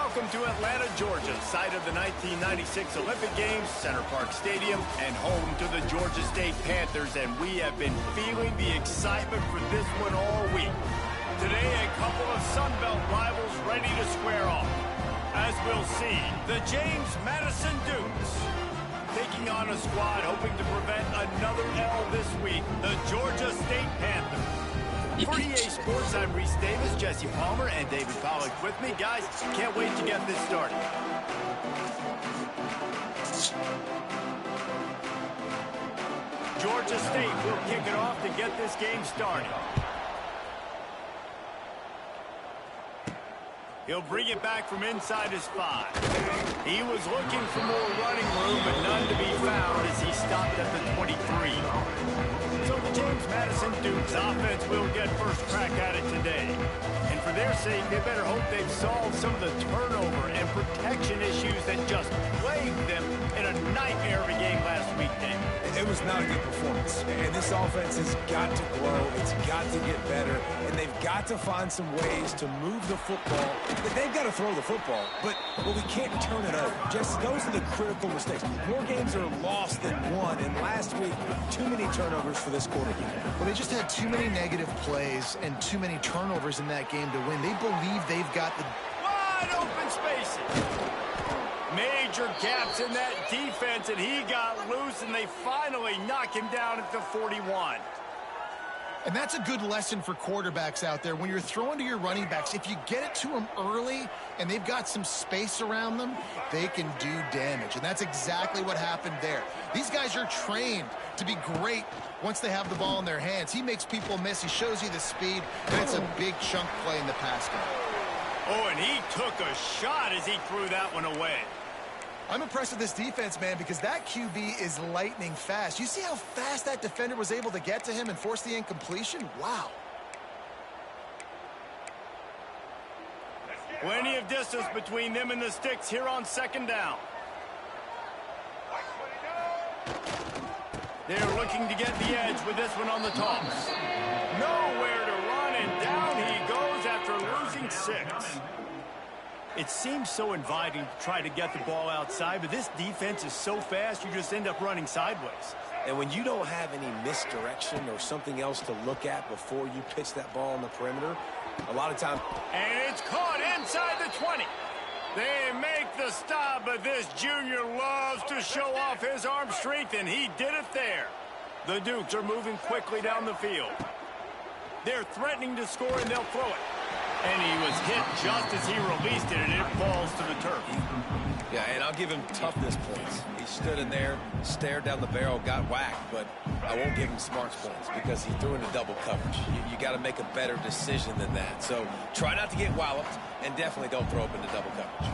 welcome to Atlanta, Georgia, site of the 1996 Olympic Games, Center Parc Stadium, and home to the Georgia State Panthers, and we have been feeling the excitement for this one all week. Today, a couple of Sun Belt rivals ready to square off. As we'll see, the James Madison Dukes taking on a squad hoping to prevent another L this week, the Georgia State Panthers. For EA Sports, I'm Reese Davis, Jesse Palmer, and David Pollack with me. Guys, can't wait to get this started. Georgia State will kick it off to get this game started. He'll bring it back from inside his 5. He was looking for more running room, but none to be found as he stopped at the 23. So the James Madison Dukes offense will get first crack at it today. And for their sake, they better hope they've solved some of the turnover and protection issues that just plagued them in a nightmare of a game last week, Dave. It was not a good performance, and this offense has got to grow. It's got to get better, and they've got to find some ways to move the football. They've got to throw the football, but we can't turn it over. Just those are the critical mistakes. More games are lost than won, and last week, too many turnovers for this quarterback. Well, they just had too many negative plays and too many turnovers in that game to win. They believe they've got the wide open spaces. Major gaps in that defense, and he got loose, and they finally knock him down at the 41. And that's a good lesson for quarterbacks out there. When you're throwing to your running backs, if you get it to them early and they've got some space around them, they can do damage. And that's exactly what happened there. These guys are trained to be great once they have the ball in their hands. He makes people miss. He shows you the speed, and it's a big chunk play in the pass game. Oh, and he took a shot as he threw that one away. I'm impressed with this defense, man, because that QB is lightning fast. You see how fast that defender was able to get to him and force the incompletion? Wow. Plenty of distance between them and the sticks here on second down. They're looking to get the edge with this one on the toss. Nowhere to run, and down he goes after losing 6. It seems so inviting to try to get the ball outside, but this defense is so fast, you just end up running sideways. And when you don't have any misdirection or something else to look at before you pitch that ball on the perimeter, a lot of time... And it's caught inside the 20. They make the stop, but this junior loves to show off his arm strength, and he did it there. The Dukes are moving quickly down the field. They're threatening to score, and they'll throw it. And he was hit just as he released it, and it falls to the turf. Yeah, and I'll give him toughness points. He stood in there, stared down the barrel, got whacked, but I won't give him smarts points because he threw into double coverage. You got to make a better decision than that. So try not to get walloped, and definitely don't throw up into double coverage.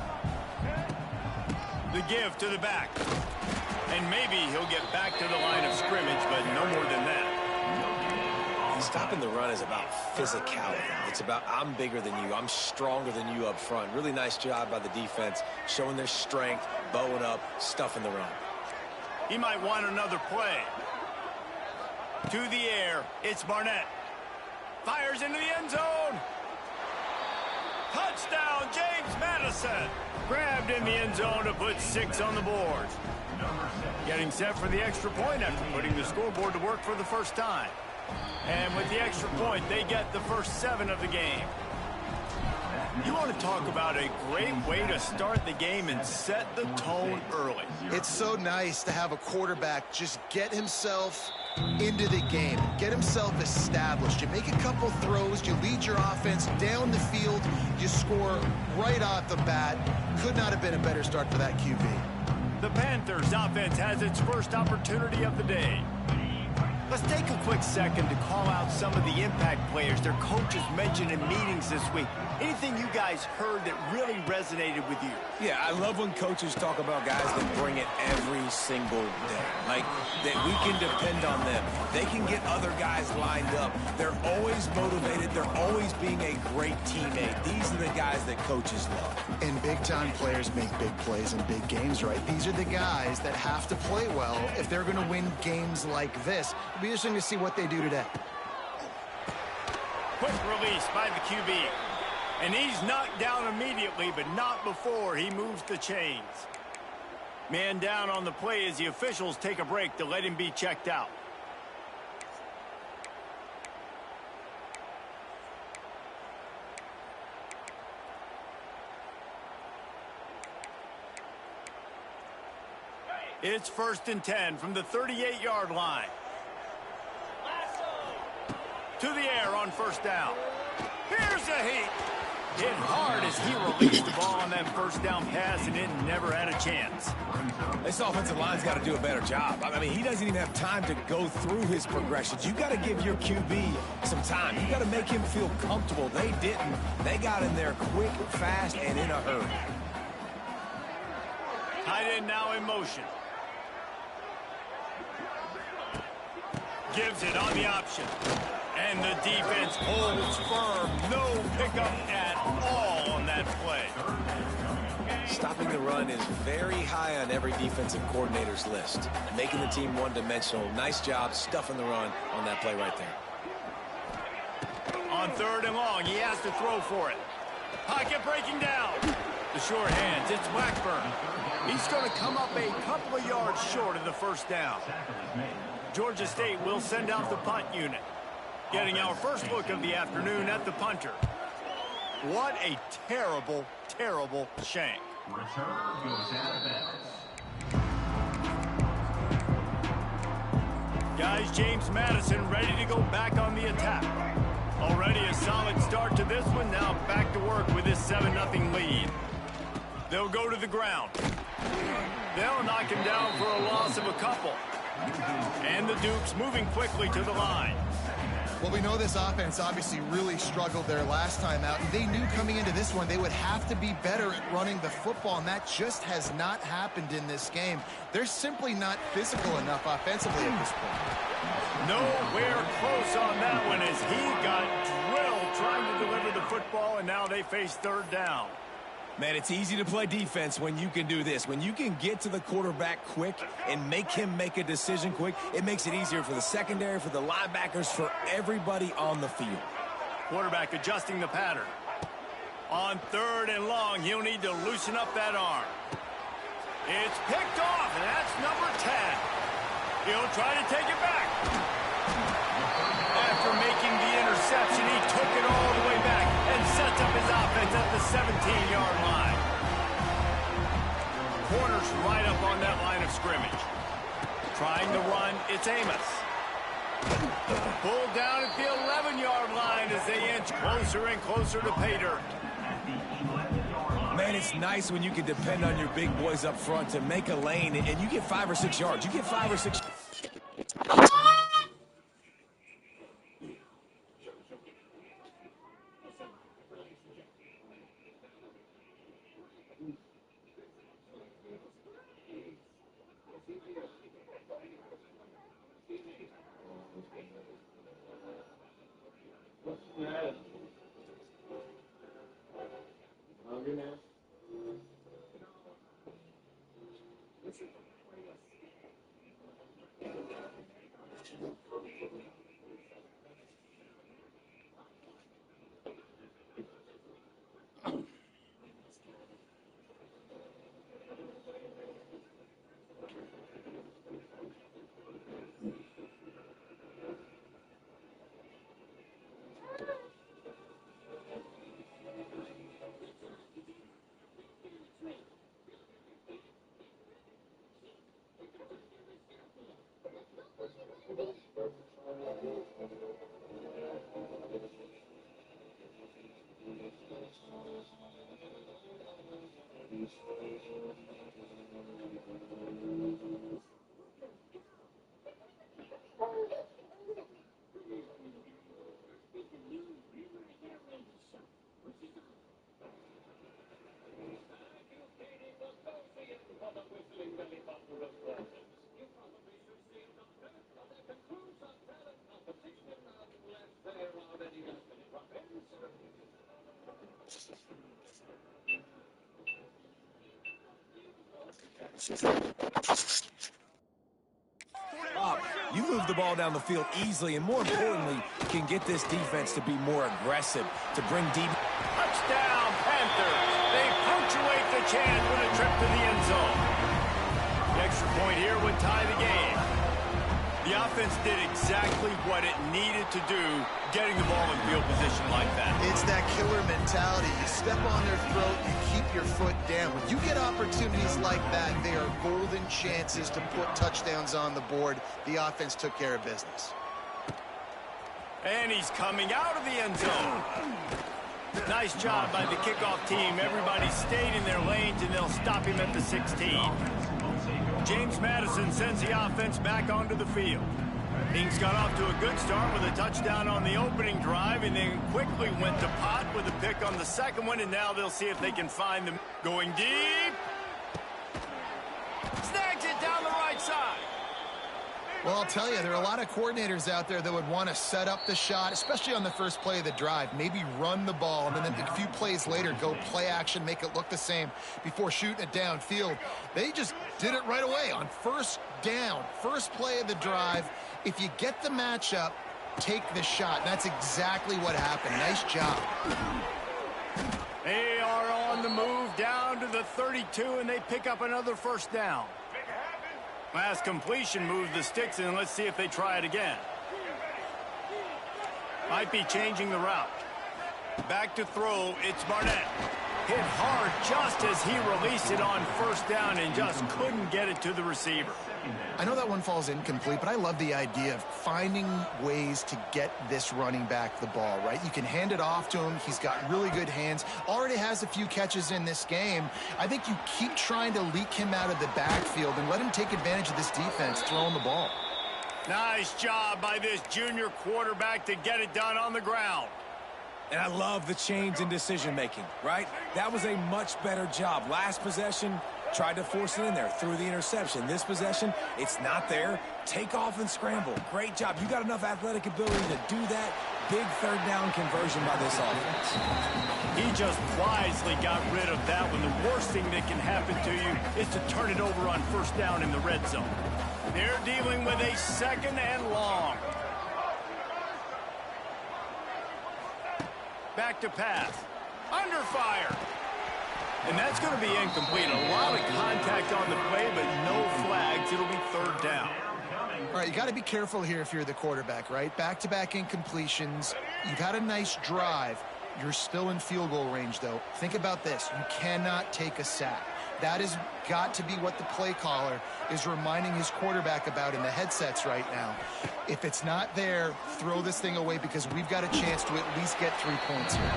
The give to the back. And maybe he'll get back to the line of scrimmage, but no more than that. Stopping the run is about physicality. It's about I'm bigger than you. I'm stronger than you up front. Really nice job by the defense, showing their strength, bowing up, stuffing the run. He might want another play. To the air, it's Barnett. Fires into the end zone. Touchdown, James Madison. Grabbed in the end zone to put 6 on the board. Getting set for the extra point after putting the scoreboard to work for the first time. And with the extra point, they get the first 7 of the game. You want to talk about a great way to start the game and set the tone early. It's so nice to have a quarterback just get himself into the game, get himself established. You make a couple throws, you lead your offense down the field, you score right off the bat. Could not have been a better start for that QB. The Panthers offense has its first opportunity of the day. Let's take a quick second to call out some of the impact players their coaches mentioned in meetings this week. Anything you guys heard that really resonated with you? Yeah, I love when coaches talk about guys that bring it every single day. Like, that we can depend on them. They can get other guys lined up. They're always motivated. They're always being a great teammate. These are the guys that coaches love. And big-time players make big plays in big games, right? These are the guys that have to play well if they're going to win games like this. It'll be interesting to see what they do today. Quick release by the QB. And he's knocked down immediately, but not before he moves the chains. Man down on the play as the officials take a break to let him be checked out. It's 1st and 10 from the 38-yard line. To the air on 1st down. Here's a heat. Hit hard as he released the ball on that 1st down pass, and it never had a chance. This offensive line's got to do a better job. I mean, he doesn't even have time to go through his progressions. You got to give your QB some time. You got to make him feel comfortable. They didn't. They got in there quick, fast, and in a hurry. Tight end now in motion. Gives it on the option. And the defense holds firm. No pickup at all on that play. Stopping the run is very high on every defensive coordinator's list. Making the team one-dimensional. Nice job stuffing the run on that play right there. On 3rd and long, he has to throw for it. Pocket breaking down. The short hands, it's Blackburn. He's going to come up a couple of yards short of the 1st down. Georgia State will send out the punt unit. Getting our first look of the afternoon at the punter. What a terrible, terrible shank. Return goes out of bounds. Guys, James Madison ready to go back on the attack. Already a solid start to this one. Now back to work with this 7-0 lead. They'll go to the ground. They'll knock him down for a loss of a couple. And the Dukes moving quickly to the line. Well, we know this offense obviously really struggled there last time out. They knew coming into this one they would have to be better at running the football, and that just has not happened in this game. They're simply not physical enough offensively at this point. Nowhere close on that one as he got drilled trying to deliver the football, and now they face 3rd down. Man, it's easy to play defense when you can do this. When you can get to the quarterback quick and make him make a decision quick, it makes it easier for the secondary, for the linebackers, for everybody on the field. Quarterback adjusting the pattern. On 3rd and long, he'll need to loosen up that arm. It's picked off, and that's number 10. He'll try to take it back. After making the interception, he took it all the way back and sets up his offense at the 17-yard line. Corners right up on that line of scrimmage. Trying to run, it's Amos. Pulled down at the 11-yard line as they inch closer and closer to pay dirt. Man, it's nice when you can depend on your big boys up front to make a lane, and you get 5 or 6 yards. You get 5 or 6. You move the ball down the field easily, and more importantly, can get this defense to be more aggressive, to bring deep. Touchdown! chance with a trip to the end zone. The extra point here would tie the game. The offense did exactly what it needed to do, getting the ball in field position like that. It's that killer mentality. You step on their throat, you keep your foot down. When you get opportunities like that, they are golden chances to put touchdowns on the board. The offense took care of business. And he's coming out of the end zone. Nice job by the kickoff team. Everybody stayed in their lanes, and they'll stop him at the 16. James Madison sends the offense back onto the field. Kings got off to a good start with a touchdown on the opening drive and then quickly went to pot with a pick on the second one, and now they'll see if they can find them. Going deep. Snags it down the right side. Well, I'll tell you, there are a lot of coordinators out there that would want to set up the shot, especially on the first play of the drive, maybe run the ball, and then a few plays later go play action, make it look the same before shooting it downfield. They just did it right away on first down, first play of the drive. If you get the matchup, take the shot. And that's exactly what happened. Nice job. They are on the move down to the 32, and they pick up another first down. Last completion moved the sticks, and let's see if they try it again. Might be changing the route. Back to throw, it's Barnett. Hit hard just as he released it on first down and just couldn't get it to the receiver. I know that one falls incomplete, but I love the idea of finding ways to get this running back the ball, right? You can hand it off to him. He's got really good hands. Already has a few catches in this game. I think you keep trying to leak him out of the backfield and let him take advantage of this defense throwing the ball. Nice job by this junior quarterback to get it done on the ground. And I love the change in decision-making, right? That was a much better job. Last possession, tried to force it in there, threw the interception. This possession, it's not there. Take off and scramble. Great job. You got enough athletic ability to do that. Big third down conversion by this offense. He just wisely got rid of that one. The worst thing that can happen to you is to turn it over on first down in the red zone. They're dealing with a second and long. Back to pass. Under fire. And that's going to be incomplete. A lot of contact on the play, but no flags. It'll be third down. All right, you got to be careful here if you're the quarterback, right? Back-to-back incompletions. You've had a nice drive. You're still in field goal range, though. Think about this. You cannot take a sack. That has got to be what the play caller is reminding his quarterback about in the headsets right now. If it's not there, throw this thing away because we've got a chance to at least get 3 points here.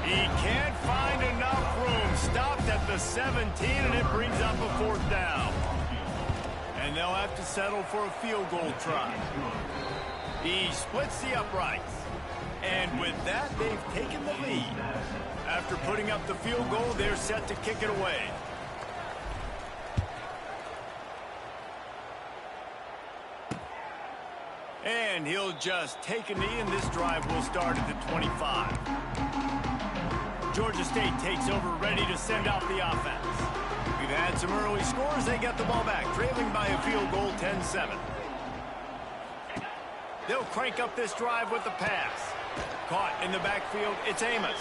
He can't find enough room. Stopped at the 17, and it brings up a fourth down. And they'll have to settle for a field goal try. He splits the uprights. And with that, they've taken the lead. After putting up the field goal, they're set to kick it away. And he'll just take a knee, and this drive will start at the 25. Georgia State takes over, ready to send out the offense. We've had some early scores. They get the ball back, trailing by a field goal, 10-7. They'll crank up this drive with the pass. Caught in the backfield, it's Amos.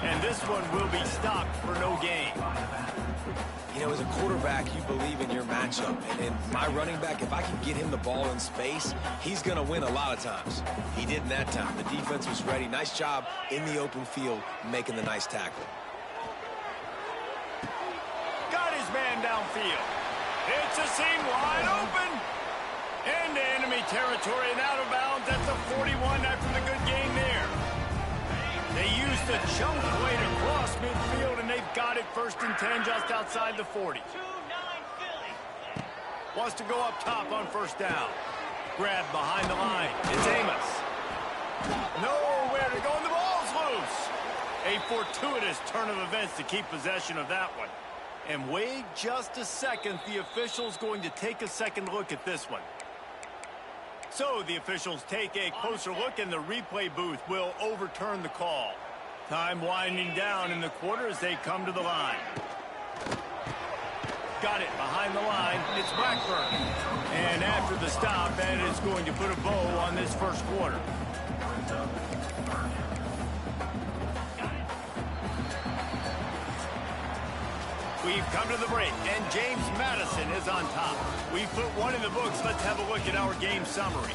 And this one will be stopped for no gain. You know, as a quarterback, you believe in your matchup. And in my running back, if I can get him the ball in space, he's going to win a lot of times. He didn't that time. The defense was ready. Nice job in the open field making the nice tackle. Got his man downfield. It's a seam wide open. Into enemy territory and out of bounds. That's a 41 after the good game there. They used a chunk play to cross midfield, and they've got it first and 10 just outside the 40. Wants to go up top on first down. Grab behind the line. It's Amos. Nowhere to go, and the ball's loose. A fortuitous turn of events to keep possession of that one. And wait just a second. The official's going to take a second look at this one. So the officials take a closer look, and the replay booth will overturn the call. Time winding down in the quarter as they come to the line. Got it behind the line. It's Blackburn. And after the stop, that is going to put a bow on this first quarter. We've come to the break, and James Madison is on top. We've put one in the books. Let's have a look at our game summary.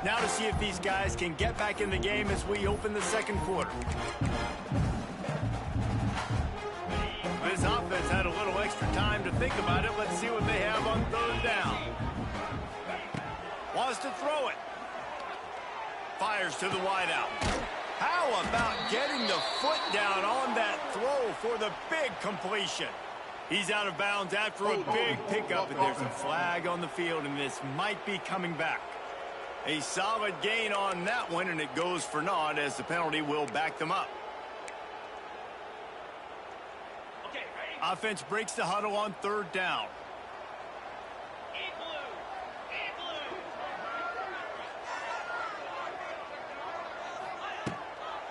Now to see if these guys can get back in the game as we open the second quarter. This offense had a little extra time to think about it. Let's see what they have on third down. Wants to throw it. Fires to the wideout. How about getting the foot down on that throw for the big completion? He's out of bounds after a big pickup, and there's a flag on the field, and this might be coming back. A solid gain on that one, and it goes for naught as the penalty will back them up. Okay, ready? Offense breaks the huddle on third down.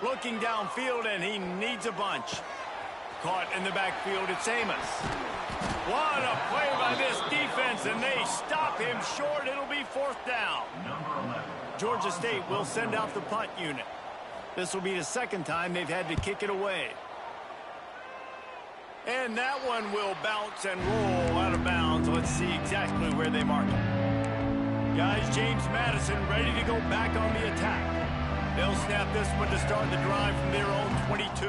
Looking downfield, and he needs a bunch. Caught in the backfield, it's Amos. What a play by this defense, and they stop him short. It'll be fourth down. Georgia State will send out the punt unit. This will be the second time they've had to kick it away. And that one will bounce and roll out of bounds. Let's see exactly where they mark it. Guys, James Madison ready to go back on the attack. They'll snap this one to start the drive from their own 22.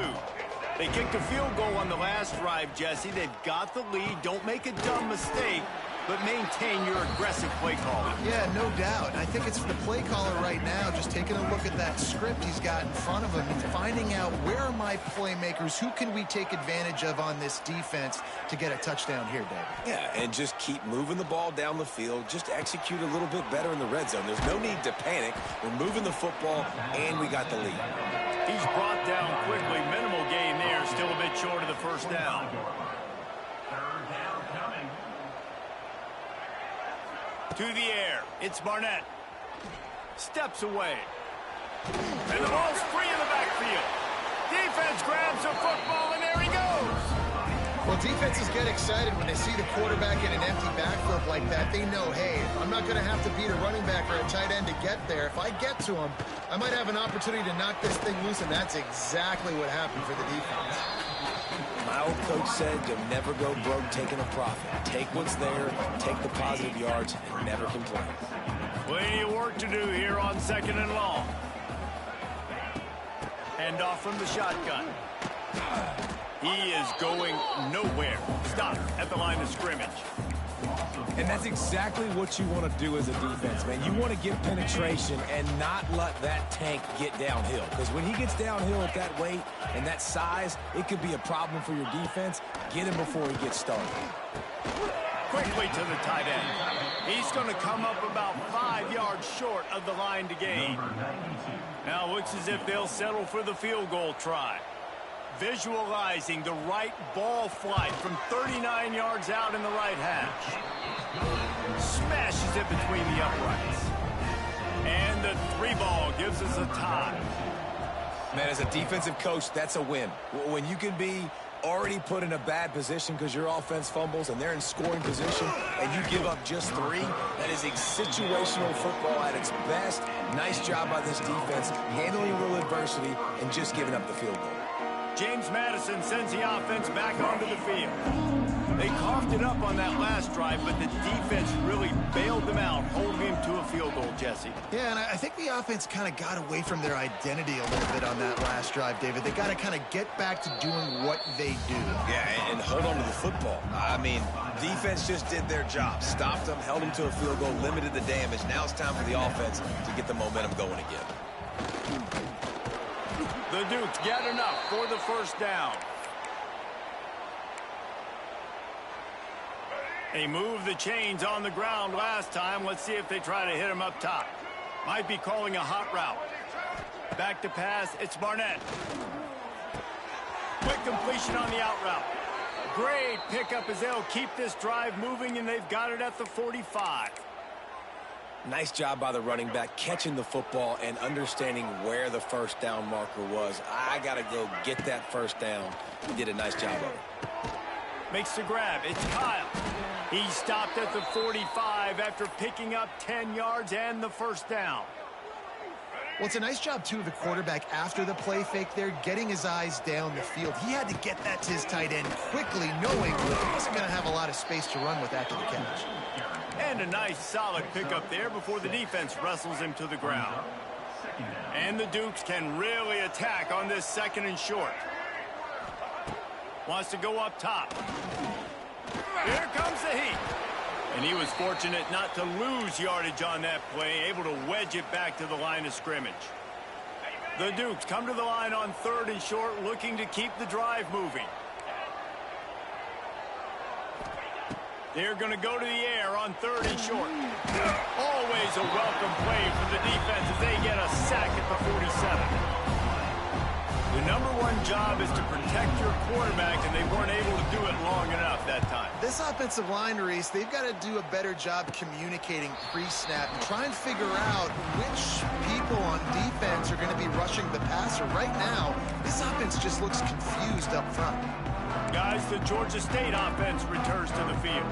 They kicked a field goal on the last drive, Jesse. They've got the lead. Don't make a dumb mistake, but maintain your aggressive play calling. Yeah, no doubt. I think it's the play caller right now just taking a look at that script he's got in front of him and finding out where are my playmakers, who can we take advantage of on this defense to get a touchdown here, David. Yeah, and just keep moving the ball down the field. Just execute a little bit better in the red zone. There's no need to panic. We're moving the football, and we got the lead. He's brought down quickly. Minimal gain there. Still a bit short of the first down. Third down coming. To the air. It's Barnett. Steps away. And the ball's free in the backfield. Defense grabs the football, and there he goes. Well, defenses get excited when they see the quarterback in an empty backfield like that. They know, hey, I'm not going to have to beat a running back or a tight end to get there. If I get to him, I might have an opportunity to knock this thing loose, and that's exactly what happened for the defense. My old coach said you'll never go broke taking a profit. Take what's there, take the positive yards, and never complain. Plenty of work to do here on second and long. Hand off from the shotgun. He is going nowhere. Stop at the line of scrimmage. And that's exactly what you want to do as a defense, man. You want to get penetration and not let that tank get downhill. Because when he gets downhill at that weight and that size, it could be a problem for your defense. Get him before he gets started. Quickly to the tight end. He's going to come up about 5 yards short of the line to gain. Now looks as if they'll settle for the field goal try. Visualizing the right ball flight from 39 yards out in the right hash. Smashes it between the uprights. And the 3-ball gives us a tie. Man, as a defensive coach, that's a win. When you can be already put in a bad position because your offense fumbles and they're in scoring position and you give up just 3, that is a situational football at its best. Nice job by this defense, handling a little adversity and just giving up the field goal. James Madison sends the offense back onto the field. They coughed it up on that last drive, but the defense really bailed them out, holding him to a field goal, Jesse. Yeah, and I think the offense kind of got away from their identity a little bit on that last drive, David. They got to kind of get back to doing what they do. Yeah, and hold on to the football. I mean, defense just did their job. Stopped them, held them to a field goal, limited the damage. Now it's time for the offense to get the momentum going again. The Dukes get enough for the first down. They moved the chains on the ground last time. Let's see if they try to hit him up top. Might be calling a hot route. Back to pass, it's Barnett. Quick completion on the out route. Great pickup as they'll keep this drive moving, and they've got it at the 45. Nice job by the running back catching the football and understanding where the first down marker was. I got to go get that first down. He did a nice job of it. Makes the grab. It's Kyle. He stopped at the 45 drive after picking up 10 yards and the first down. Well, it's a nice job, too, of the quarterback after the play fake there, getting his eyes down the field. He had to get that to his tight end quickly, knowing he wasn't going to have a lot of space to run with after the catch. And a nice, solid pickup there before the defense wrestles him to the ground. And the Dukes can really attack on this 2nd and short. Wants to go up top. Here comes the heat. And he was fortunate not to lose yardage on that play, able to wedge it back to the line of scrimmage. The Dukes come to the line on 3rd and short, looking to keep the drive moving. They're going to go to the air on 3rd and short. Always a welcome play for the defense as they get a sack at the 47. The #1 job is to protect your quarterback, and they weren't able to do it long enough that time. This offensive line, Reese, they've got to do a better job communicating pre-snap and try and figure out which people on defense are going to be rushing the passer. Right now, this offense just looks confused up front. Guys, the Georgia State offense returns to the field.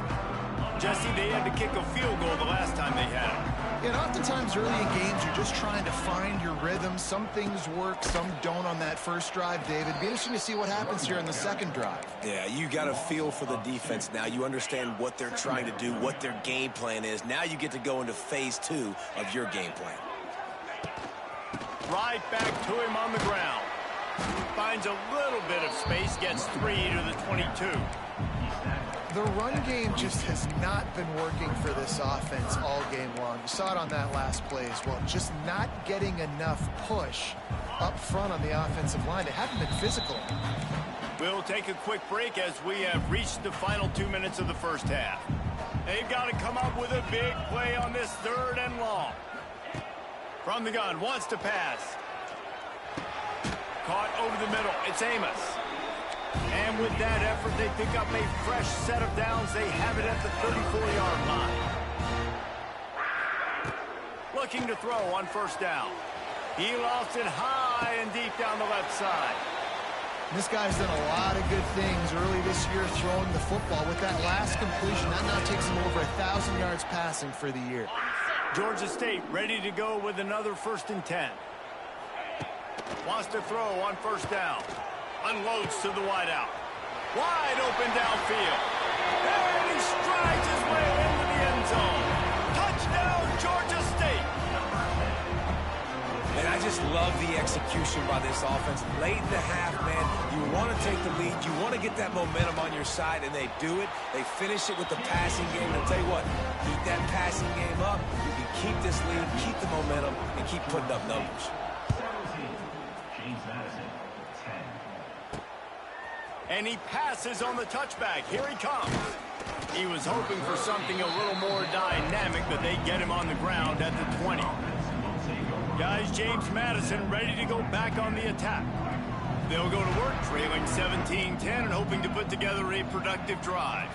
Jesse, they had to kick a field goal the last time they had it. And oftentimes early in games, you're just trying to find your rhythm. Some things work, some don't on that first drive, David. It'd be interesting to see what happens here in the 2nd drive. Yeah, you got a feel for the defense now. You understand what they're trying to do, what their game plan is. Now you get to go into phase 2 of your game plan. Right back to him on the ground. Finds a little bit of space, gets 3 to the 22. The run game just has not been working for this offense all game long. You saw it on that last play as well. Just not getting enough push up front on the offensive line. They haven't been physical. We'll take a quick break as we have reached the final 2 minutes of the first half. They've got to come up with a big play on this 3rd and long. From the gun, wants to pass. Caught over the middle. It's Amos. And with that effort, they pick up a fresh set of downs. They have it at the 34-yard line. Looking to throw on 1st down. He lost it high and deep down the left side. This guy's done a lot of good things early this year throwing the football. With that last completion, that now takes him over 1,000 yards passing for the year. Georgia State ready to go with another 1st and 10. Wants to throw on 1st down. Unloads to the wideout. Wide open downfield. And he strides his way into the end zone. Touchdown, Georgia State. And I just love the execution by this offense. Late in the half, man, you want to take the lead. You want to get that momentum on your side, and they do it. They finish it with the passing game. And I'll tell you what, keep that passing game up. You can keep this lead, keep the momentum, and keep putting up numbers. And he passes on the touchback. Here he comes. He was hoping for something a little more dynamic, but they get him on the ground at the 20. Guys, James Madison ready to go back on the attack. They'll go to work, trailing 17-10 and hoping to put together a productive drive.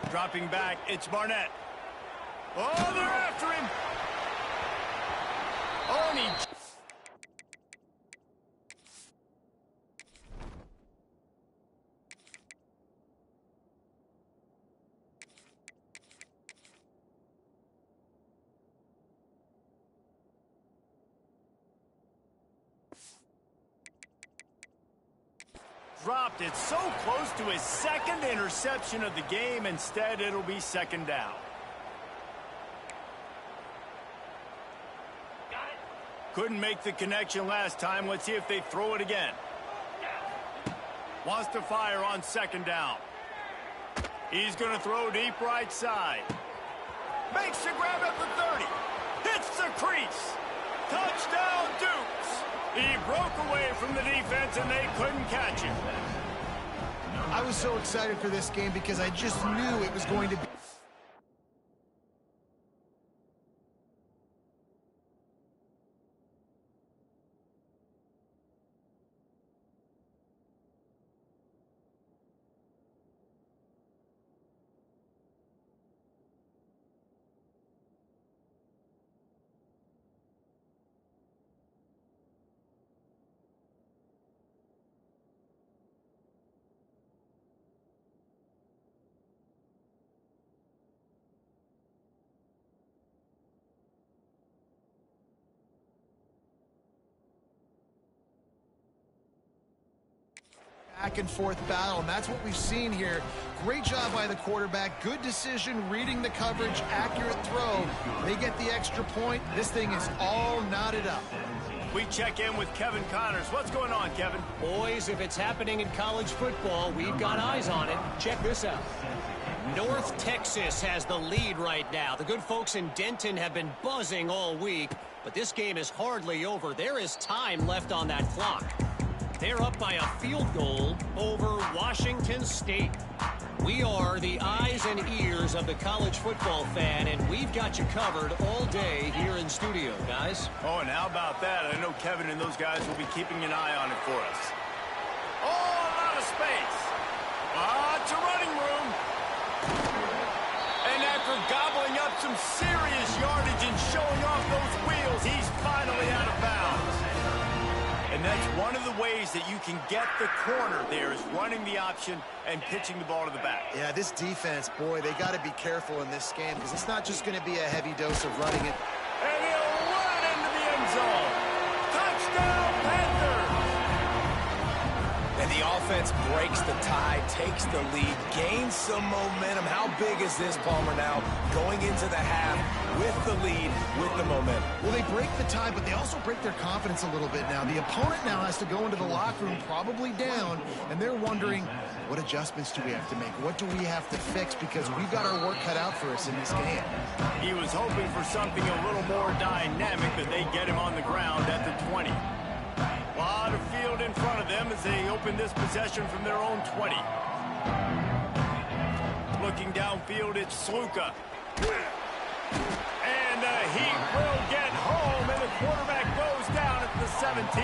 Dropping back, it's Barnett. Oh, they're after him. Oh, and he... dropped it so close to his 2nd interception of the game. Instead, it'll be 2nd down. Couldn't make the connection last time. Let's see if they throw it again. Wants to fire on 2nd down. He's going to throw deep right side. Makes the grab at the 30. Hits the crease. Touchdown, Dukes. He broke away from the defense, and they couldn't catch him. I was so excited for this game because I just knew it was going to be... back-and-forth battle, and that's what we've seen here. Great job by the quarterback. Good decision, reading the coverage, accurate throw. They get the extra point. This thing is all knotted up. We check in with Kevin Connors. What's going on, Kevin? Boys, if it's happening in college football, we've got eyes on it. Check this out. North Texas has the lead right now. The good folks in Denton have been buzzing all week, but this game is hardly over. There is time left on that clock. They're up by a field goal over Washington State. We are the eyes and ears of the college football fan, and we've got you covered all day here in studio, guys. Oh, and how about that? I know Kevin and those guys will be keeping an eye on it for us. Oh, a lot of space. Lots of running room. And after gobbling up some serious yardage and showing off those wheels, he's finally out of bounds. And that's one of the ways that you can get the corner there is running the option and pitching the ball to the back. Yeah, this defense, boy, they got to be careful in this game because it's not just going to be a heavy dose of running it. And he'll run it into the end zone. Touchdown, Panthers! And the offense breaks the tie, takes the lead, gains some momentum. How big is this, Palmer, now going into the half with the lead, with the momentum? Well, they break the tie, but they also break their confidence a little bit now. The opponent now has to go into the locker room probably down, and they're wondering, what adjustments do we have to make? What do we have to fix? Because we've got our work cut out for us in this game. He was hoping for something a little more dynamic, but they get him on the ground at the 20. A lot of field in front of them as they open this possession from their own 20. Looking downfield, it's Sluka. And he will get home, and the quarterback goes down at the 17.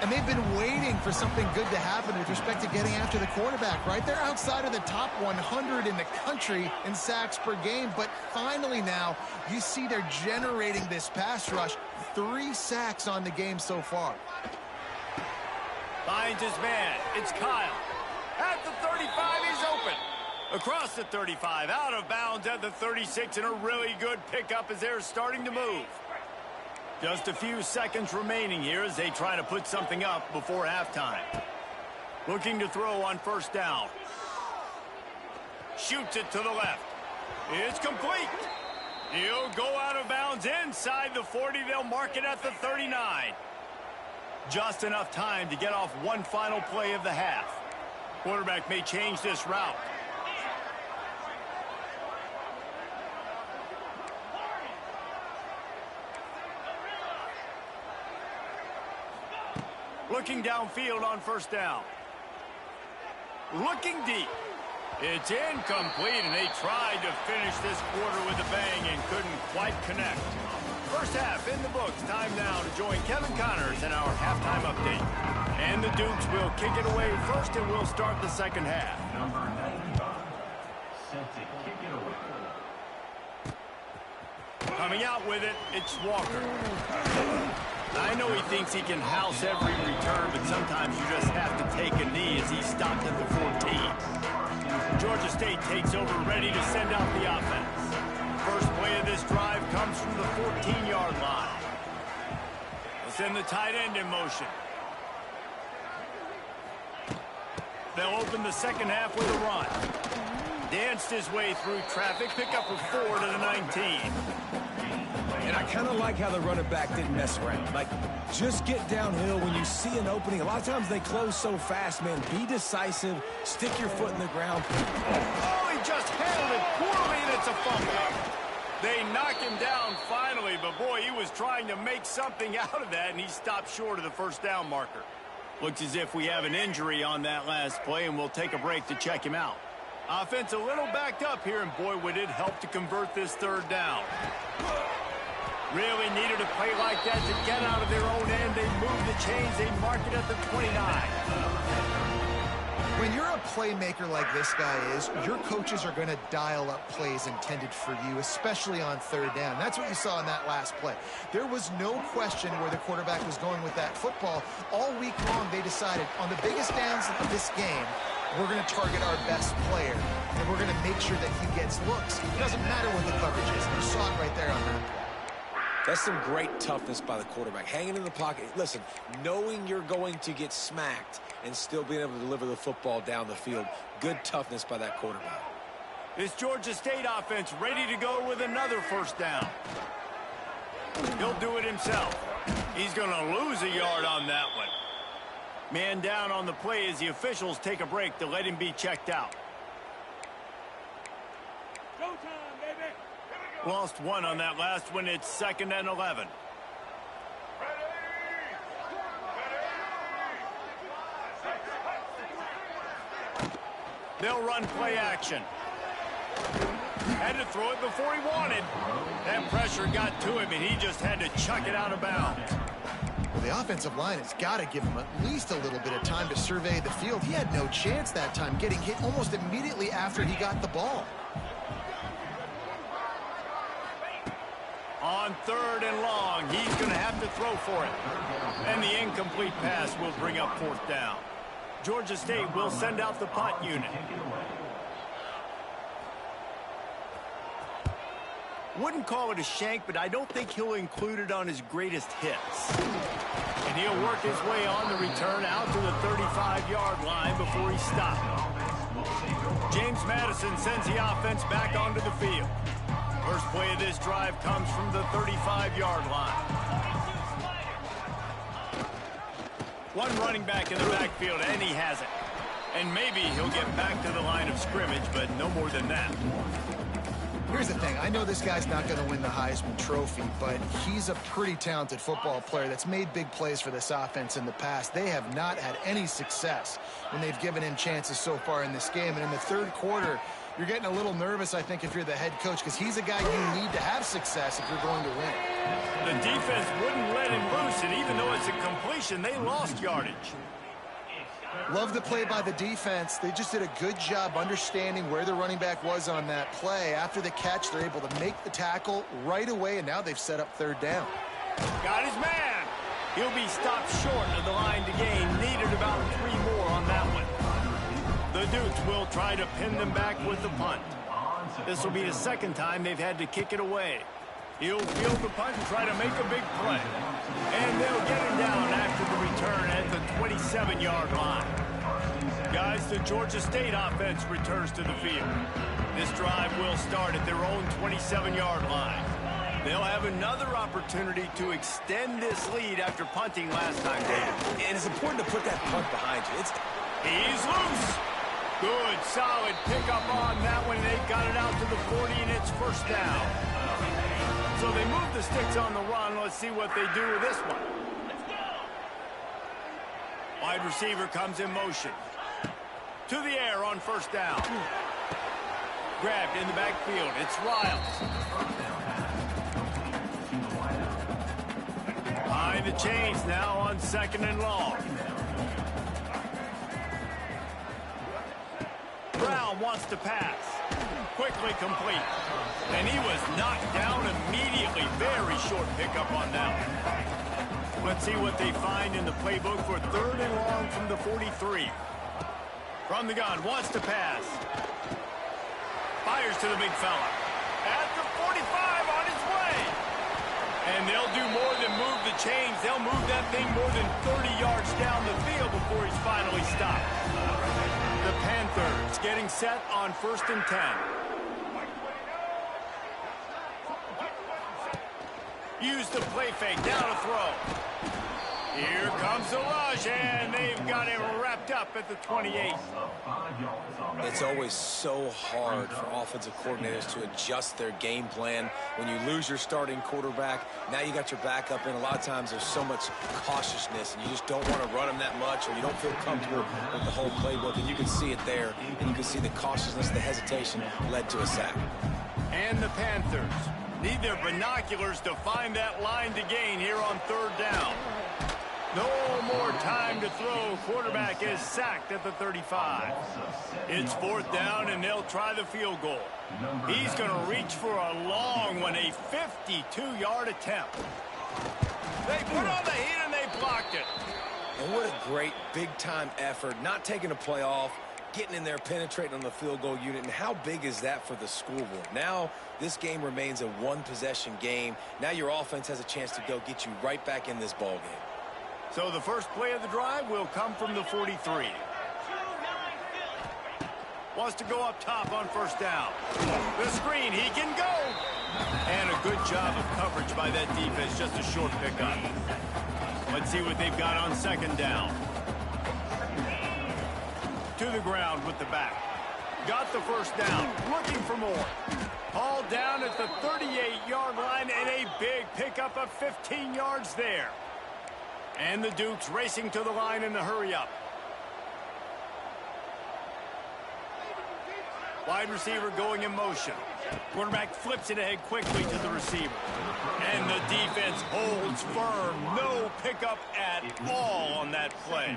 And they've been waiting for something good to happen with respect to getting after the quarterback, right? They're outside of the top 100 in the country in sacks per game, but finally now you see they're generating this pass rush. 3 sacks on the game so far. Finds his man. It's Kyle. At the 35, he's open. Across the 35, out of bounds at the 36, and a really good pickup as they're starting to move. Just a few seconds remaining here as they try to put something up before halftime. Looking to throw on first down. Shoots it to the left. It's complete. He'll go out of bounds inside the 40. They'll mark it at the 39. Just enough time to get off one final play of the half. Quarterback may change this route. Looking downfield on first down. Looking deep. It's incomplete, and they tried to finish this quarter with a bang and couldn't quite connect. First half in the books. Time now to join Kevin Connors in our halftime update. And the Dukes will kick it away first, and we'll start the second half. Number 95, set to kick it away. Coming out with it, it's Walker. I know he thinks he can house every return, but sometimes you just have to take a knee as he stopped at the 14. Georgia State takes over, ready to send out the offense. First play of this drive comes from the 14-yard line. They'll send the tight end in motion. They'll open the second half with a run. Danced his way through traffic, pick up a 4 to the 19. And I kind of like how the running back didn't mess around. Like, just get downhill when you see an opening. A lot of times they close so fast, man. Be decisive. Stick your foot in the ground. Oh, he just handled it poorly, and it's a fumble. They knock him down finally, but boy, he was trying to make something out of that, and he stopped short of the first down marker. Looks as if we have an injury on that last play, and we'll take a break to check him out. Offense a little backed up here, and boy, would it help to convert this third down. Really needed a play like that to get out of their own end. They move the chains. They mark it at the 29. When you're a playmaker like this guy is, your coaches are going to dial up plays intended for you, especially on third down. That's what you saw in that last play. There was no question where the quarterback was going with that football. All week long, they decided on the biggest downs of this game, we're going to target our best player, and we're going to make sure that he gets looks. It doesn't matter what the coverage is. You saw it right there on that play. That's some great toughness by the quarterback. Hanging in the pocket. Listen, knowing you're going to get smacked and still being able to deliver the football down the field. Good toughness by that quarterback. This Georgia State offense ready to go with another first down. He'll do it himself. He's going to lose a yard on that one. Man down on the play as the officials take a break to let him be checked out. Lost one on that last one. It's 2nd and 11. They'll run play action. Had to throw it before he wanted. That pressure got to him, and he just had to chuck it out of bounds. Well, the offensive line has got to give him at least a little bit of time to survey the field. He had no chance that time, getting hit almost immediately after he got the ball. On 3rd and long, he's going to have to throw for it. And the incomplete pass will bring up 4th down. Georgia State will send out the punt unit. Wouldn't call it a shank, but I don't think he'll include it on his greatest hits. And he'll work his way on the return out to the 35-yard line before he stopped. James Madison sends the offense back onto the field. First play of this drive comes from the 35-yard line. One running back in the backfield, and he has it. And maybe he'll get back to the line of scrimmage, but no more than that. Here's the thing. I know this guy's not going to win the Heisman Trophy, but he's a pretty talented football player that's made big plays for this offense in the past. They have not had any success when they've given him chances so far in this game. And in the 3rd quarter, you're getting a little nervous, I think, if you're the head coach, because he's a guy you need to have success if you're going to win. The defense wouldn't let him loose, and even though it's a completion, they lost yardage. Love the play by the defense. They just did a good job understanding where the running back was on that play. After the catch, they're able to make the tackle right away, and now they've set up 3rd down. Got his man. He'll be stopped short of the line to gain. Needed about 3 more on that one. The Dukes will try to pin them back with the punt. This will be the 2nd time they've had to kick it away. He'll field the punt and try to make a big play. And they'll get him down after the return at the 27-yard line. Guys, the Georgia State offense returns to the field. This drive will start at their own 27-yard line. They'll have another opportunity to extend this lead after punting last time, David. And it's important to put that punt behind you. He's loose. Good, solid pickup on that one. They got it out to the 40, and it's 1st down. So they move the sticks on the run. Let's see what they do with this one. Wide receiver comes in motion. To the air on 1st down. Grabbed in the backfield. It's Riles. Behind the chains now on 2nd and long. Brown wants to pass. Quickly complete. And he was knocked down immediately. Very short pickup on that one. Let's see what they find in the playbook for 3rd and long from the 43. From the gun, wants to pass. Fires to the big fella. At the 45 on his way. And they'll do more than move the chains. They'll move that thing more than 30 yards down the field before he's finally stopped. The Panthers getting set on 1st and 10. Use the play fake, now to throw. Here comes the rush, and they've got him wrapped up at the 28. It's always so hard for offensive coordinators to adjust their game plan. When you lose your starting quarterback, now you got your backup in. A lot of times there's so much cautiousness, and you just don't want to run them that much, or you don't feel comfortable with the whole playbook, and you can see it there, and you can see the cautiousness, the hesitation led to a sack. And the Panthers need their binoculars to find that line to gain here on 3rd down. No more time to throw. Quarterback is sacked at the 35. It's 4th down, and they'll try the field goal. He's going to reach for a long one, a 52-yard attempt. They put on the heat, and they blocked it. And what a great big-time effort, not taking a play off, getting in there, penetrating on the field goal unit. And how big is that for the scoreboard? Now this game remains a one-possession game. Now your offense has a chance to go get you right back in this ball game. So the first play of the drive will come from the 43. Wants to go up top on first down. The screen, he can go. And a good job of coverage by that defense, just a short pickup. Let's see what they've got on second down. To the ground with the back. Got the first down, looking for more. All down at the 38-yard line, and a big pickup of 15 yards there. And the Dukes racing to the line in the hurry-up. Wide receiver going in motion. Quarterback flips it ahead quickly to the receiver. And the defense holds firm. No pickup at all on that play.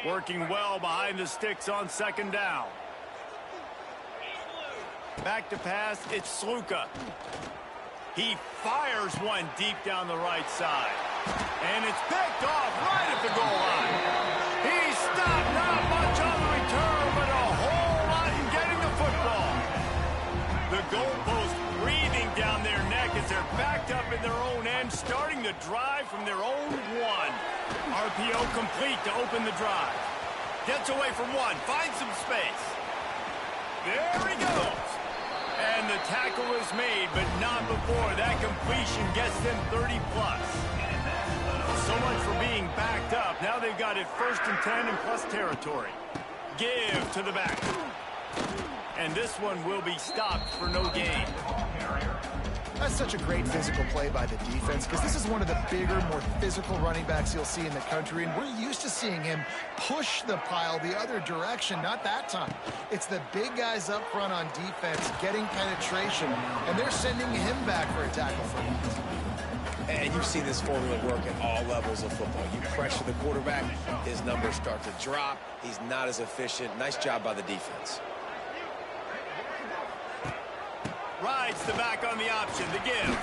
Working well behind the sticks on second down. Back to pass, it's Sluka. He fires one deep down the right side. And it's picked off right at the goal line. He stopped, not much on the return, but a whole lot in getting the football. The goalpost breathing down their neck as they're backed up in their own end, starting the drive from their own one. RPO complete to open the drive. Gets away from one, finds some space. There he goes. And the tackle is made, but not before that completion gets them 30-plus. So much for being backed up. Now they've got it 1st and 10 in plus territory. Give to the back. And this one will be stopped for no gain. That's such a great physical play by the defense because this is one of the bigger, more physical running backs you'll see in the country, and we're used to seeing him push the pile the other direction. Not that time. It's the big guys up front on defense getting penetration, and they're sending him back for a tackle for loss. And you've seen this formula work at all levels of football. You pressure the quarterback, his numbers start to drop. He's not as efficient. Nice job by the defense. Rides the back on the option, the give.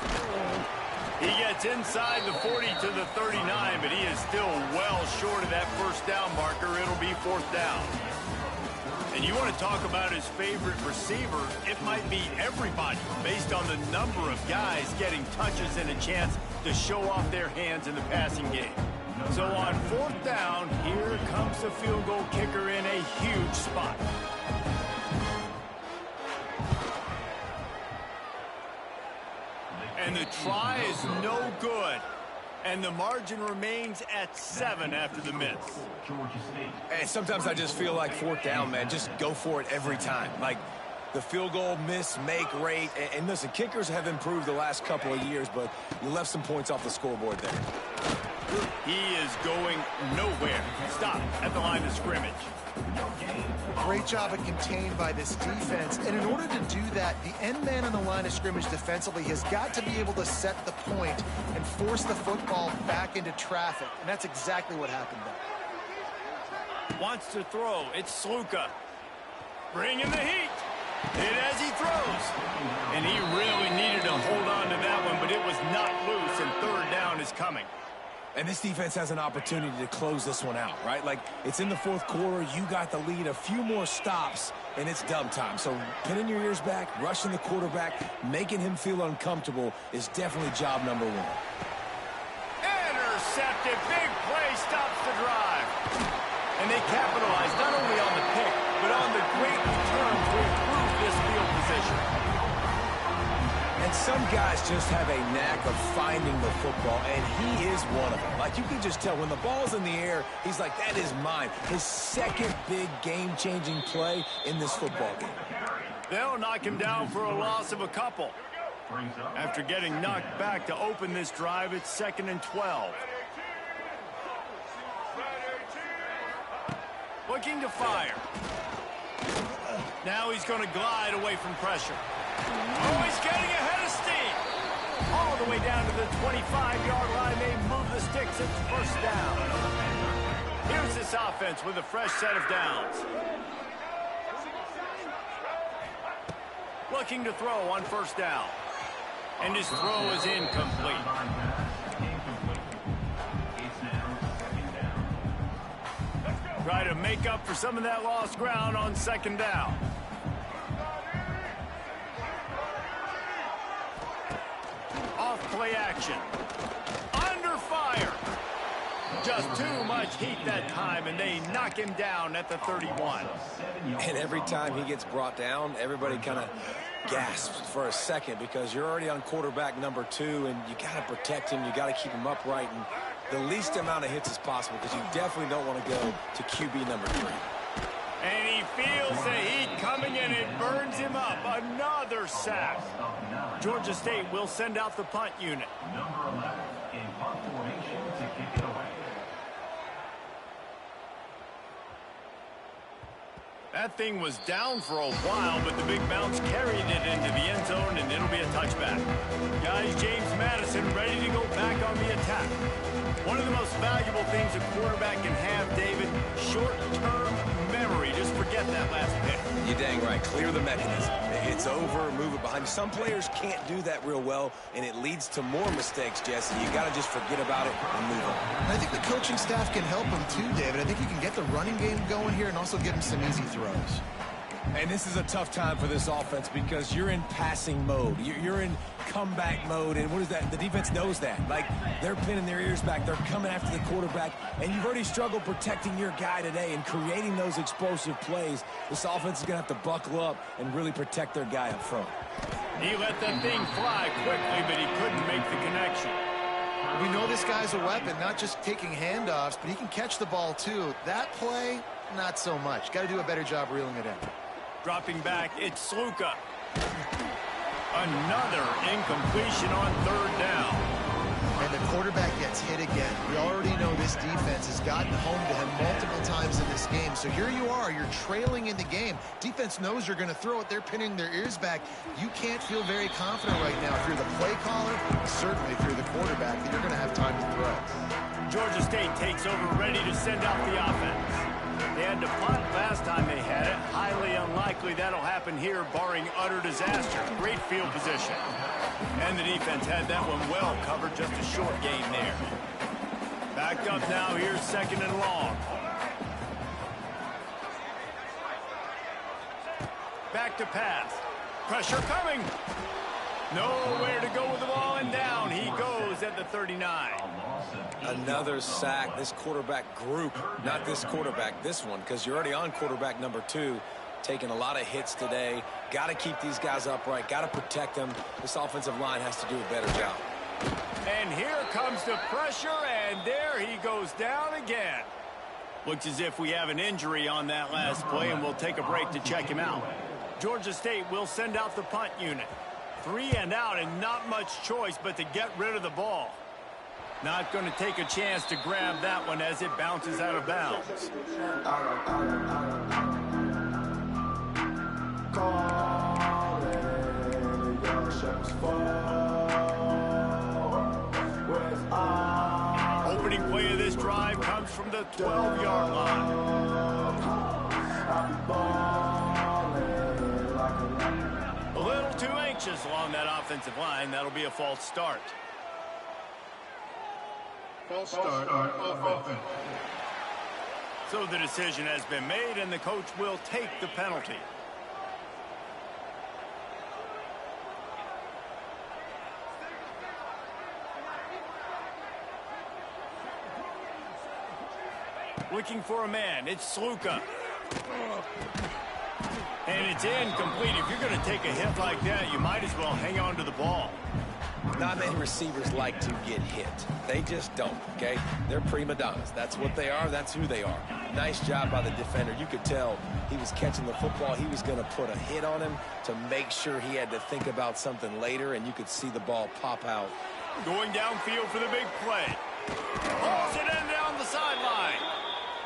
He gets inside the 40 to the 39, but he is still well short of that first down marker. It'll be 4th down. And you want to talk about his favorite receiver, it might be everybody, based on the number of guys getting touches and a chance to show off their hands in the passing game. So on 4th down, here comes the field goal kicker in a huge spot. And the try is no good. And the margin remains at 7 after the miss. And sometimes I just feel like 4th down, man. Just go for it every time. Like the field goal miss-make rate. And listen, kickers have improved the last couple of years, but you left some points off the scoreboard there. He is going nowhere. Stop at the line of scrimmage. Great job of contained by this defense. And in order to do that, the end man on the line of scrimmage defensively has got to be able to set the point and force the football back into traffic. And that's exactly what happened there. Wants to throw. It's Sluka. Bringing the heat. Hit as he throws. And he really needed to hold on to that one, but it was not loose, and 3rd down is coming. And this defense has an opportunity to close this one out, right? Like, it's in the 4th quarter. You got the lead. A few more stops, and it's dub time. So pinning your ears back, rushing the quarterback, making him feel uncomfortable is definitely job number 1. Intercepted. Big play stops the drive. And they capitalize not only on the pick, but on the great return to improve this field position. And some guys just have a knack of finding the football, and he is one of them. Like, you can just tell when the ball's in the air, he's like, that is mine. His second big game-changing play in this football game. They'll knock him down for a loss of a couple. After getting knocked back to open this drive, it's 2nd and 12. Looking to fire. Now he's going to glide away from pressure. Oh, he's getting ahead of steam. All the way down to the 25-yard line. They move the sticks. It's 1st down. Here's this offense with a fresh set of downs. Looking to throw on 1st down. And his throw is incomplete. Try to make up for some of that lost ground on second down. Off play action. Under fire. Just too much heat that time, and they knock him down at the 31. And every time he gets brought down, everybody kind of gasps for a second because you're already on quarterback number 2, and you got to protect him. You got to keep him upright and the least amount of hits as possible because you definitely don't want to go to QB number 3. And he feels the heat coming, and it burns him up. Another sack. Georgia State will send out the punt unit. Number 11 in punt formation to kick it away. That thing was down for a while, but the big bounce carried it into the end zone, and it'll be a touchback. Guys, James Madison ready to go back on the attack. One of the most valuable things a quarterback can have, David, short-term memory. Just forget that last pick. You're dang right. Clear the mechanism. It's over, move it behind. Some players can't do that real well, and it leads to more mistakes, Jesse. You got to just forget about it and move on. And I think the coaching staff can help him too, David. I think you can get the running game going here and also give him some easy throws. And this is a tough time for this offense because you're in passing mode. You're in comeback mode, and what is that? The defense knows that. Like, they're pinning their ears back. They're coming after the quarterback, and you've already struggled protecting your guy today and creating those explosive plays. This offense is going to have to buckle up and really protect their guy up front. He let that thing fly quickly, but he couldn't make the connection. We know this guy's a weapon, not just taking handoffs, but he can catch the ball too. That play, not so much. Got to do a better job reeling it in. Dropping back, it's Sluka. Another incompletion on third down. And the quarterback gets hit again. We already know this defense has gotten home to him multiple times in this game. So here you are, you're trailing in the game. Defense knows you're going to throw it. They're pinning their ears back. You can't feel very confident right now if you're the play caller, certainly if you're the quarterback, that you're going to have time to throw. Georgia State takes over, ready to send out the offense. They had to punt last time they had it. Highly unlikely that'll happen here, barring utter disaster. Great field position. And the defense had that one well covered, just a short gain there. Backed up now, here's second and long. Back to pass. Pressure coming. Nowhere to go with the ball, and down he goes at the 39. Another sack. This quarterback group, not this quarterback, this one, because you're already on quarterback number 2, taking a lot of hits today. Got to keep these guys upright, got to protect them. This offensive line has to do a better job. And here comes the pressure, and there he goes down again. Looks as if we have an injury on that last play, and we'll take a break to check him out. Georgia State will send out the punt unit. 3 and out, and not much choice but to get rid of the ball. Not going to take a chance to grab that one as it bounces out of bounds. Opening play of this drive comes from the 12-yard line. A little too anxious along that offensive line. That'll be a false start. False start offense. So the decision has been made, and the coach will take the penalty. Looking for a man. It's Sluka. And it's incomplete. If you're going to take a hit like that, you might as well hang on to the ball. Not many receivers like to get hit. They just don't, okay? They're prima donnas. That's what they are. That's who they are. Nice job by the defender. You could tell he was catching the football. He was going to put a hit on him to make sure he had to think about something later, and you could see the ball pop out. Going downfield for the big play. Hauls it in down the sideline.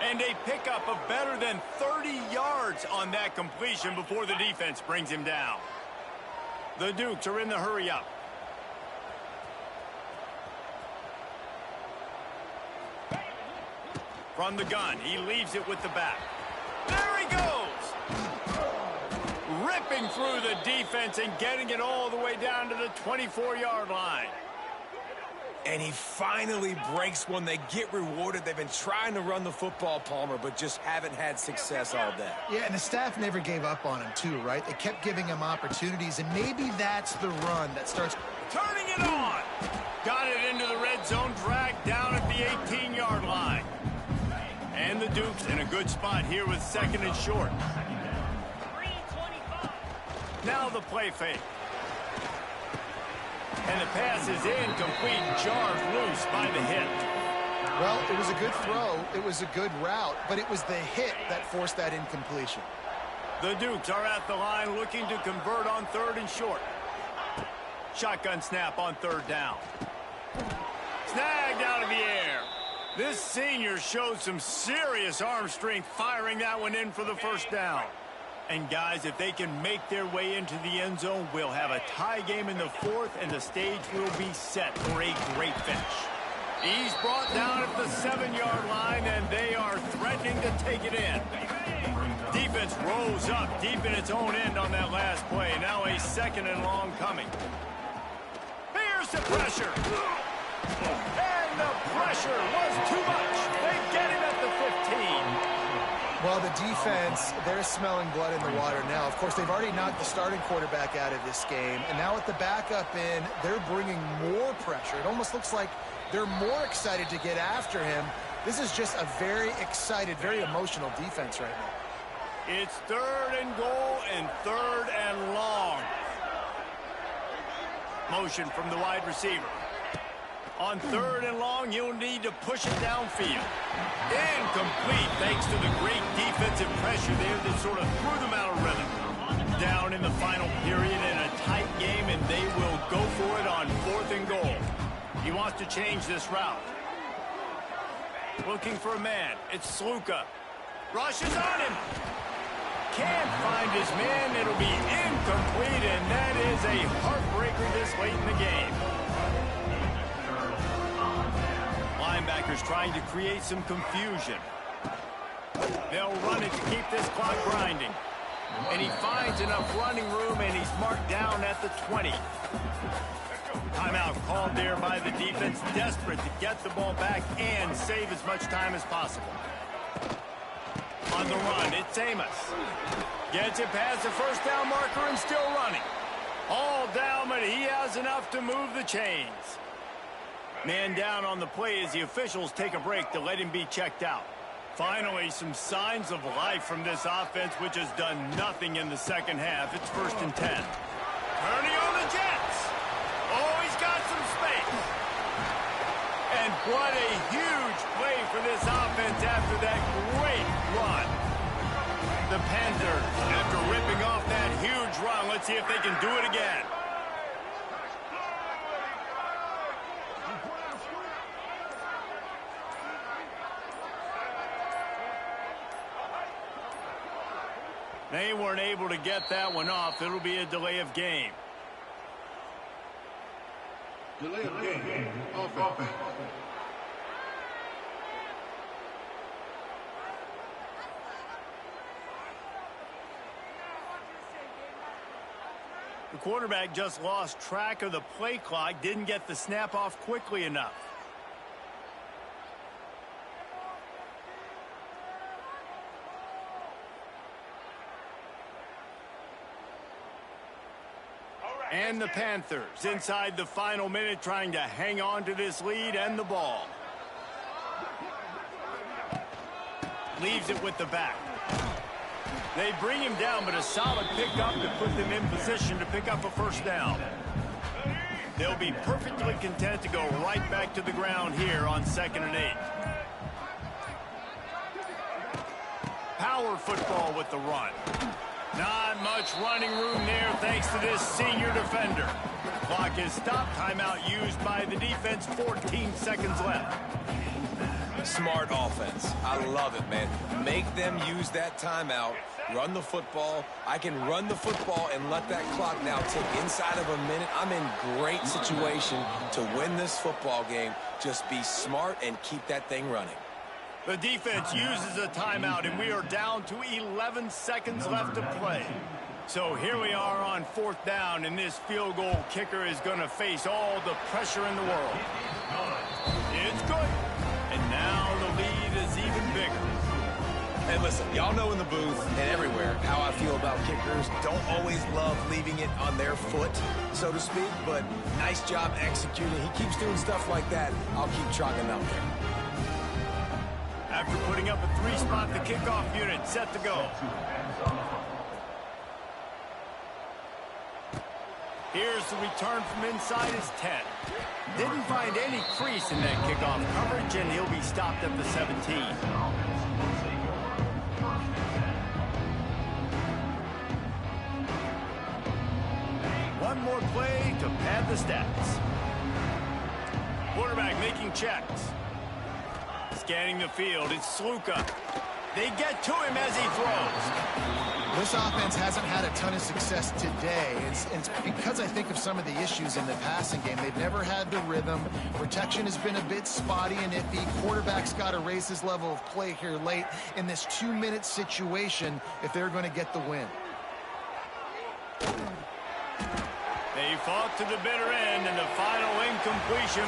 And a pickup of better than 30 yards on that completion before the defense brings him down. The Dukes are in the hurry-up. From the gun, he leaves it with the back. There he goes! Ripping through the defense and getting it all the way down to the 24-yard line. And he finally breaks one. They get rewarded. They've been trying to run the football, Palmer, but just haven't had success all day. Yeah, and the staff never gave up on him, too, right? They kept giving him opportunities, and maybe that's the run that starts Turning it on. Got it into the red zone, dragged down at the 18-yard line. And the Dukes in a good spot here with 2nd and short. Now the play fake. And the pass is incomplete, jarred loose by the hit. Well, it was a good throw. It was a good route, but it was the hit that forced that incompletion. The Dukes are at the line looking to convert on 3rd and short. Shotgun snap on 3rd down. Snagged out of the air. This senior showed some serious arm strength firing that one in for the 1st down. And guys, if they can make their way into the end zone, we'll have a tie game in the 4th, and the stage will be set for a great finish. He's brought down at the 7-yard line, and they are threatening to take it in. Defense rose up deep in its own end on that last play. Now a 2nd and long coming. Here's the pressure. And the pressure was too much. They get him at the 15. Well, the defense, they're smelling blood in the water now. Of course, they've already knocked the starting quarterback out of this game. And now with the backup in, they're bringing more pressure. It almost looks like they're more excited to get after him. This is just a very excited, very emotional defense right now. It's 3rd and goal and 3rd and long. Motion from the wide receiver. On 3rd and long, you'll need to push it downfield. Incomplete thanks to the great defensive pressure there that sort of threw them out of rhythm. Down in the final period in a tight game, and they will go for it on 4th and goal. He wants to change this route. Looking for a man. It's Sluka. Rushes on him. Can't find his man. It'll be incomplete, and that is a heartbreaker this late in the game. Linebackers trying to create some confusion. They'll run it to keep this clock grinding. And he finds enough running room, and he's marked down at the 20. Timeout called there by the defense, desperate to get the ball back and save as much time as possible. On the run, it's Amos. Gets it past the 1st down marker and still running. All down, but he has enough to move the chains. Man down on the play as the officials take a break to let him be checked out. Finally, some signs of life from this offense, which has done nothing in the 2nd half. It's 1st and 10. Turning on the Jets. Oh, he's got some space. And what a huge play for this offense after that great run. The Panthers, after ripping off that huge run, let's see if they can do it again. They weren't able to get that one off. It'll be a delay of game. Delay of game. Offense. The quarterback just lost track of the play clock, didn't get the snap off quickly enough. And the Panthers inside the final minute trying to hang on to this lead and the ball. Leaves it with the back. They bring him down, but a solid pickup to put them in position to pick up a 1st down. They'll be perfectly content to go right back to the ground here on 2nd and 8. Power football with the run. Not much running room there thanks to this senior defender. Clock is stopped. Timeout used by the defense. 14 seconds left. Smart offense. I love it, man. Make them use that timeout. Run the football. I can run the football and let that clock now tick inside of a minute. I'm in great situation to win this football game. Just be smart and keep that thing running. The defense uses a timeout, and we are down to 11 seconds left to play. So here we are on 4th down, and this field goal kicker is going to face all the pressure in the world. It's good. And now the lead is even bigger. And listen, y'all know in the booth and everywhere how I feel about kickers. Don't always love leaving it on their foot, so to speak, but nice job executing. He keeps doing stuff like that. I'll keep chalking out there. After putting up a 3-spot, the kickoff unit set to go. Here's the return from inside his 10. Didn't find any crease in that kickoff coverage, and he'll be stopped at the 17. One more play to pad the stats. Quarterback making checks. Scanning the field, it's Sluka. They get to him as he throws. This offense hasn't had a ton of success today. It's because I think of some of the issues in the passing game. They've never had the rhythm. Protection has been a bit spotty and iffy. Quarterback's got to raise his level of play here late in this 2-minute situation if they're going to get the win. They fought to the bitter end, and the final incompletion